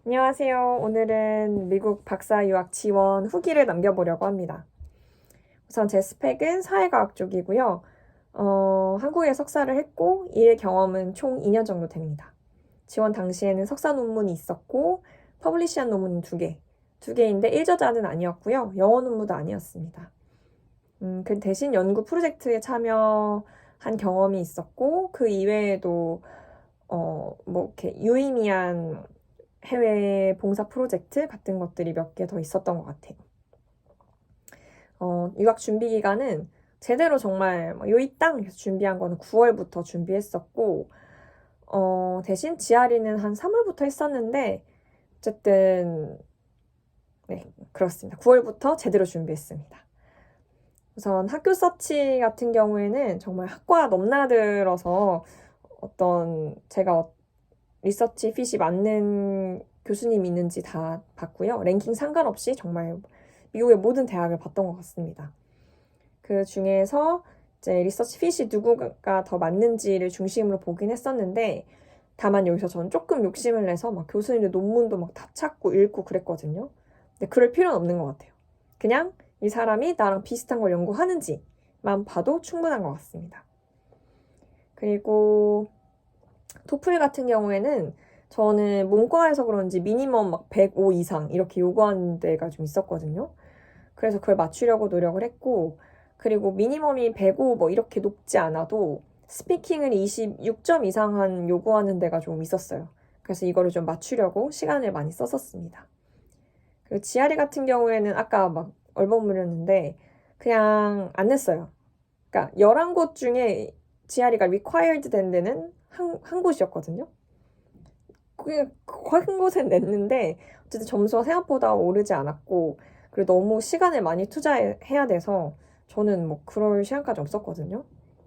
안녕하세요. 오늘은 미국 박사 유학 지원 후기를 남겨보려고 합니다. 우선 제 스펙은 사회과학 쪽이고요. 한국에 석사를 했고 일 경험은 총 2년 정도 됩니다. 지원 당시에는 석사 논문이 있었고 퍼블리시한 논문은 2개. 2개인데 1저자는 아니었고요. 영어 논문도 아니었습니다. 그 대신 연구 프로젝트에 참여한 경험이 있었고 그 이외에도 이렇게 유의미한 해외 봉사 프로젝트 같은 것들이 몇 개 더 있었던 것 같아요. 유학 준비 기간은 제대로 정말 요이땅 해서 준비한 거는 9월부터 준비했었고, 대신 GRE는 한 3월부터 했었는데, 어쨌든, 네, 그렇습니다. 9월부터 제대로 준비했습니다. 우선 학교 서치 같은 경우에는 정말 학과 넘나들어서 제가 리서치 핏이 맞는 교수님이 있는지 다 봤고요. 랭킹 상관없이 정말 미국의 모든 대학을 봤던 것 같습니다. 그 중에서 이제 리서치 핏이 누구가 더 맞는지를 중심으로 보긴 했었는데, 다만 여기서 저는 조금 욕심을 내서 막 교수님들 논문도 막 다 찾고 읽고 그랬거든요. 근데 그럴 필요는 없는 것 같아요. 그냥 이 사람이 나랑 비슷한 걸 연구하는지만 봐도 충분한 것 같습니다. 그리고 토플 같은 경우에는 저는 문과에서 그런지 미니멈 막 105 이상 이렇게 요구하는 데가 좀 있었거든요. 그래서 그걸 맞추려고 노력을 했고, 그리고 미니멈이 105 뭐 이렇게 높지 않아도 스피킹을 26점 이상한 요구하는 데가 좀 있었어요. 그래서 이거를 좀 맞추려고 시간을 많이 썼었습니다. 그리고 GRE 같은 경우에는 아까 막 얼버무렸는데 그냥 안 냈어요. 그러니까 11곳 중에 GRE가 required 된 데는 한 곳이었거든요. 그냥 한 곳엔 냈는데 어쨌든 점수가 생각보다 오르지 않았고, 그리고 너무 시간을 많이 투자해야 돼서 저는 뭐 그럴 시간까지 없었거든요.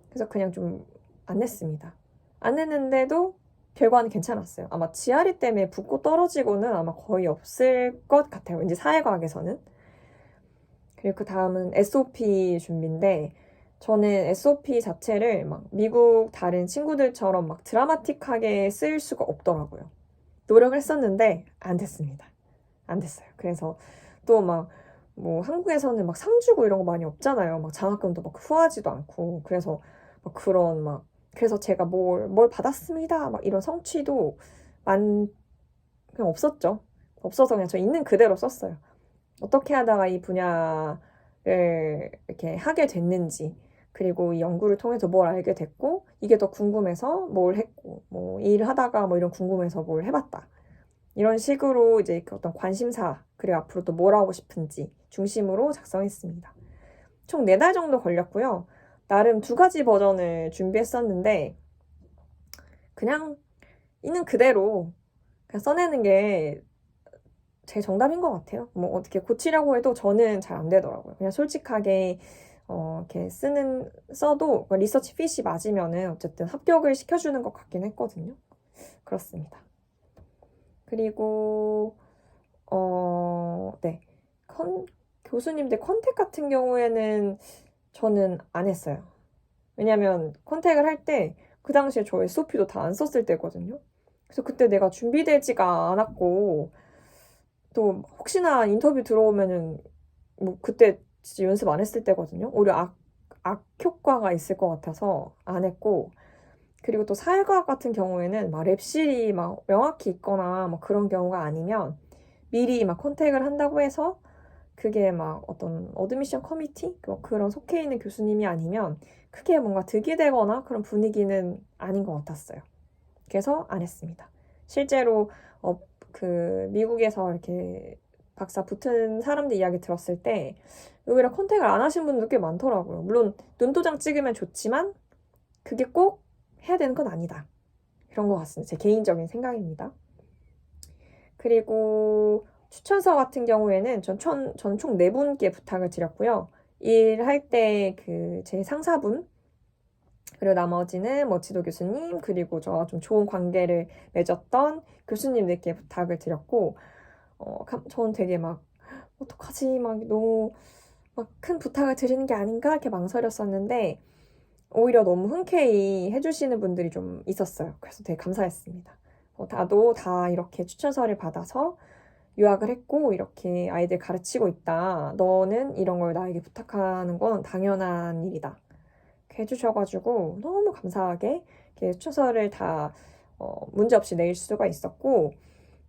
그래서 그냥 좀 안 냈습니다. 안 냈는데도 결과는 괜찮았어요. 아마 GRE 때문에 붙고 떨어지고는 아마 거의 없을 것 같아요. 왠지 사회과학에서는. 그리고 그 다음은 SOP 준비인데, 저는 SOP 자체를 막 미국 다른 친구들처럼 막 드라마틱하게 쓸 수가 없더라고요. 노력을 했었는데 안 됐습니다. 안 됐어요. 그래서 또 막 뭐 한국에서는 막 상 주고 이런 거 많이 없잖아요. 막 장학금도 막 후하지도 않고. 그래서 막 그런 막 그래서 제가 뭘 받았습니다. 막 이런 성취도 그냥 없었죠. 없어서 그냥 저 있는 그대로 썼어요. 어떻게 하다가 이 분야를 이렇게 하게 됐는지, 그리고 이 연구를 통해서 뭘 알게 됐고, 이게 더 궁금해서 뭘 했고, 뭐 일하다가 뭐 이런 궁금해서 뭘 해봤다. 이런 식으로 이제 그 어떤 관심사, 그리고 앞으로 또 뭘 하고 싶은지 중심으로 작성했습니다. 총 4달 정도 걸렸고요. 나름 2가지 버전을 준비했었는데, 그냥 있는 그대로 그냥 써내는 게 제 정답인 것 같아요. 뭐 어떻게 고치려고 해도 저는 잘 안 되더라고요. 그냥 솔직하게 이렇게 써도 리서치 핏이 맞으면은 어쨌든 합격을 시켜주는 것 같긴 했거든요. 그렇습니다. 그리고 네. 교수님들 컨택 같은 경우에는 저는 안 했어요. 왜냐면 컨택을 할 때 그 당시에 저 SOP도 다 안 썼을 때거든요. 그래서 그때 내가 준비되지가 않았고, 또 혹시나 인터뷰 들어오면은 뭐 그때 진짜 연습 안 했을 때거든요. 오히려 악효과가 있을 것 같아서 안 했고, 그리고 또 사회과학 같은 경우에는 막 랩실이 막 명확히 있거나 뭐 그런 경우가 아니면 미리 막 컨택을 한다고 해서 그게 막 어떤 어드미션 커미티? 그런 속해 있는 교수님이 아니면 크게 뭔가 득이 되거나 그런 분위기는 아닌 것 같았어요. 그래서 안 했습니다. 실제로 미국에서 이렇게 박사 붙은 사람들 이야기 들었을 때 의외로 컨택을 안 하신 분들 꽤 많더라고요. 물론 눈도장 찍으면 좋지만 그게 꼭 해야 되는 건 아니다. 그런 것 같습니다. 제 개인적인 생각입니다. 그리고 추천서 같은 경우에는 전 총 4분께 부탁을 드렸고요. 일할 때 제 상사분, 그리고 나머지는 뭐 지도 교수님, 그리고 저와 좀 좋은 관계를 맺었던 교수님들께 부탁을 드렸고, 저는 되게 막, 어떡하지? 막 너무 막 큰 부탁을 드리는 게 아닌가? 이렇게 망설였었는데, 오히려 너무 흔쾌히 해주시는 분들이 좀 있었어요. 그래서 되게 감사했습니다. 나도 다 이렇게 추천서를 받아서 유학을 했고 이렇게 아이들 가르치고 있다. 너는 이런 걸 나에게 부탁하는 건 당연한 일이다. 이렇게 해주셔가지고 너무 감사하게 이렇게 추천서를 다 문제없이 낼 수가 있었고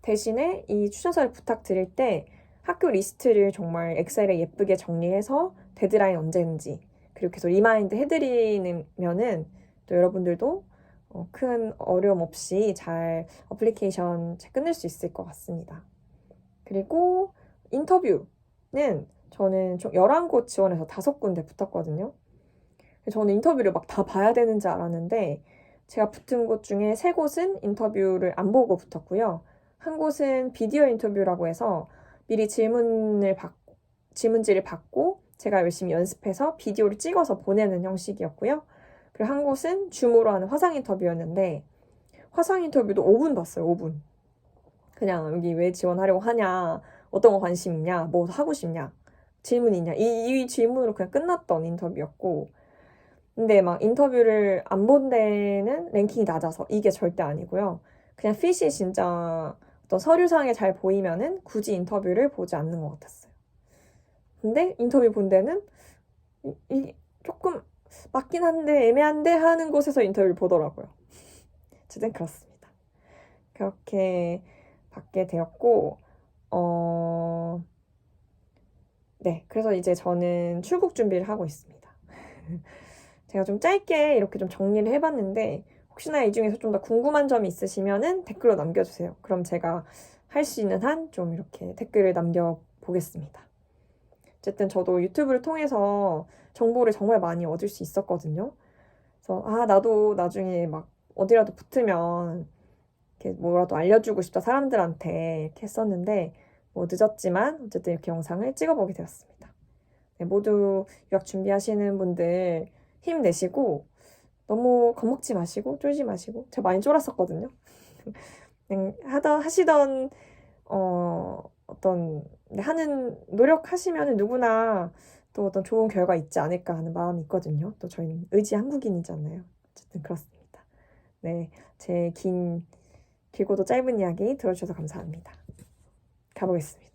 대신에 이 추천서를 부탁드릴 때 학교 리스트를 정말 엑셀에 예쁘게 정리해서 데드라인 언제인지 그리고 계속 리마인드 해드리면은 또 여러분들도 큰 어려움 없이 잘 어플리케이션 잘 끝낼 수 있을 것 같습니다. 그리고 인터뷰는 저는 총 11곳 지원해서 5군데 붙었거든요. 저는 인터뷰를 막 다 봐야 되는지 알았는데 제가 붙은 곳 중에 3곳은 인터뷰를 안 보고 붙었고요. 한 곳은 비디오 인터뷰라고 해서 미리 질문지를 받고 제가 열심히 연습해서 비디오를 찍어서 보내는 형식이었고요. 그리고 한 곳은 줌으로 하는 화상 인터뷰였는데 화상 인터뷰도 5분 봤어요. 5분. 그냥 여기 왜 지원하려고 하냐, 어떤 거 관심 있냐, 뭐 하고 싶냐, 질문 있냐 이 질문으로 그냥 끝났던 인터뷰였고 근데 막 인터뷰를 안 본 데는 랭킹이 낮아서 이게 절대 아니고요. 그냥 핏이 진짜 어떤 서류상에 잘 보이면은 굳이 인터뷰를 보지 않는 것 같았어요. 근데 인터뷰 본 데는 이 조금 맞긴 한데 애매한데 하는 곳에서 인터뷰를 보더라고요. 어쨌든 그렇습니다. 그렇게 받게 되었고 네, 그래서 이제 저는 출국 준비를 하고 있습니다. 제가 좀 짧게 이렇게 좀 정리를 해봤는데 혹시나 이 중에서 좀 더 궁금한 점이 있으시면은 댓글로 남겨주세요. 그럼 제가 할 수 있는 한 좀 이렇게 댓글을 남겨보겠습니다. 어쨌든 저도 유튜브를 통해서 정보를 정말 많이 얻을 수 있었거든요. 그래서 나도 나중에 막 어디라도 붙으면 이렇게 뭐라도 알려주고 싶다 사람들한테 이렇게 했었는데 뭐 늦었지만 어쨌든 이렇게 영상을 찍어보게 되었습니다. 네, 모두 유학 준비하시는 분들 힘내시고 너무 겁먹지 마시고 쫄지 마시고 제가 많이 쫄았었거든요. 그냥 하시던 어떤 하는 노력하시면 누구나 또 어떤 좋은 결과 있지 않을까 하는 마음이 있거든요. 또 저희는 의지 한국인이잖아요. 어쨌든 그렇습니다. 네, 제 길고도 짧은 이야기 들어주셔서 감사합니다. 가보겠습니다.